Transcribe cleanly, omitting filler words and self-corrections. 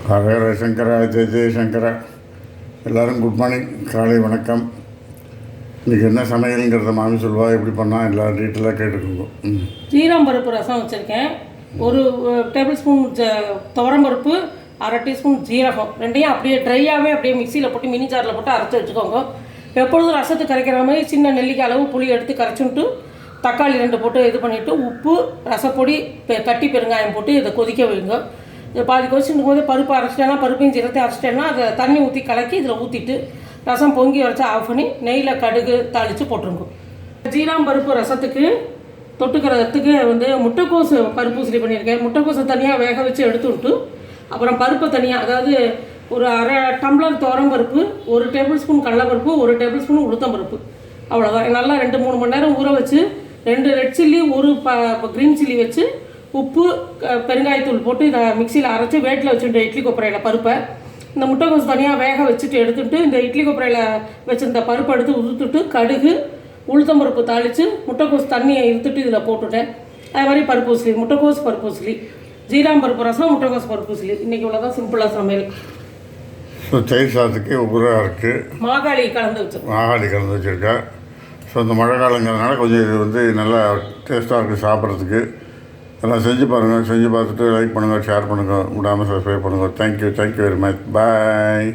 ஹரஹர சங்கரா ஜெய ஜெயசங்கரா. எல்லோரும் good morning, காலை வணக்கம். இன்றைக்கி என்ன சமையலுங்கிறத மாமி சொல்லுவா, எப்படி பண்ணால் எல்லோரும் டீட்டெயிலாக கேட்டுக்கோங்க. ஜீரம் பருப்பு ரசம் வச்சுருக்கேன். ஒரு டேபிள் ஸ்பூன் துவரம் பருப்பு, அரை டீஸ்பூன் ஜீரகம், ரெண்டையும் அப்படியே ட்ரையாகவே அப்படியே மிக்சியில் போட்டு மினி ஜாரில் போட்டு அரைச்சி வச்சுக்கோங்க. எப்பொழுதும் ரசத்துக்கு கரைக்கிற மாதிரி சின்ன நெல்லிக்காய் அளவு புளி எடுத்து கரைச்சுட்டு தக்காளி 2 போட்டு இது பண்ணிவிட்டு உப்பு, ரசப்பொடி, கட்டி பெருங்காயம் போட்டு இதை கொதிக்க வைங்க. இதை பாதி கொதிச்சுட்டு போது பருப்பு அரைச்சிட்டேன்னா, பருப்பையும் ஜீரத்தையும் அரைச்சிட்டேன்னா அதை தண்ணி ஊற்றி கலக்கி இதில் ஊற்றிட்டு ரசம் பொங்கி வரைச்சி ஆஃப் பண்ணி நெய்யில் கடுகு தாளித்து போட்டுருங்க. ஜீரம் பருப்பு ரசத்துக்கு தொட்டுக்கிறதுக்கு முட்டைக்கோசு பருப்பு உசிலி பண்ணியிருக்கேன். முட்டைக்கோசை தனியாக வேக வச்சு எடுத்துவிட்டு அப்புறம் பருப்பை தனியாக, அதாவது ஒரு அரை டம்ளர் துவரம் பருப்பு, 1 டேபிள் ஸ்பூன் கடலைப்பருப்பு, 1 டேபிள் ஸ்பூன் உளுத்தம் பருப்பு, அவ்வளோதான். நல்லா 2-3 மணி நேரம் ஊற வச்சு 2 ரெட் சில்லி, 1 க்ரீன் சில்லி வச்சு உப்பு, பெருங்காயத்தூள் போட்டு இதை மிக்சியில் அரைச்சி வேட்டில் வச்சுட்டு இட்லி கொப்பரையில் பருப்பை இந்த முட்டைக்கோசு தனியாக வேக வச்சுட்டு எடுத்துகிட்டு இந்த இட்லி கொப்பரையில் வச்சுருந்த பருப்பை எடுத்து உதுத்துட்டு கடுகு உளுத்தம் பருப்பு தாளித்து முட்டைக்கோசு தண்ணியை இருத்துட்டு இதில் போட்டுட்டேன். அது மாதிரி பருப்பு உசிலி, முட்டைக்கோசு பருப்பு உசிலி, ஜீரம் பருப்பு ரசம், முட்டைக்கோசு பருப்பு உசிலி. இன்றைக்கி இவ்வளோதான் சிம்பிளாக சமையல். ஸோ தயிர் சாதத்துக்கு உபராக இருக்குது, மாகாளி கலந்து வச்சுருக்கேன். ஸோ இந்த மழை காலங்கிறதுனால கொஞ்சம் இது நல்லா டேஸ்ட்டாக இருக்குது சாப்பிட்றதுக்கு. எல்லாம் செஞ்சு பாருங்கள். செஞ்சு பார்த்துட்டு லைக் பண்ணுங்கள், ஷேர் பண்ணுங்கள், விடாமல் சப்ஸ்கிரைப் பண்ணுங்கள். Thank you very much. பாய்.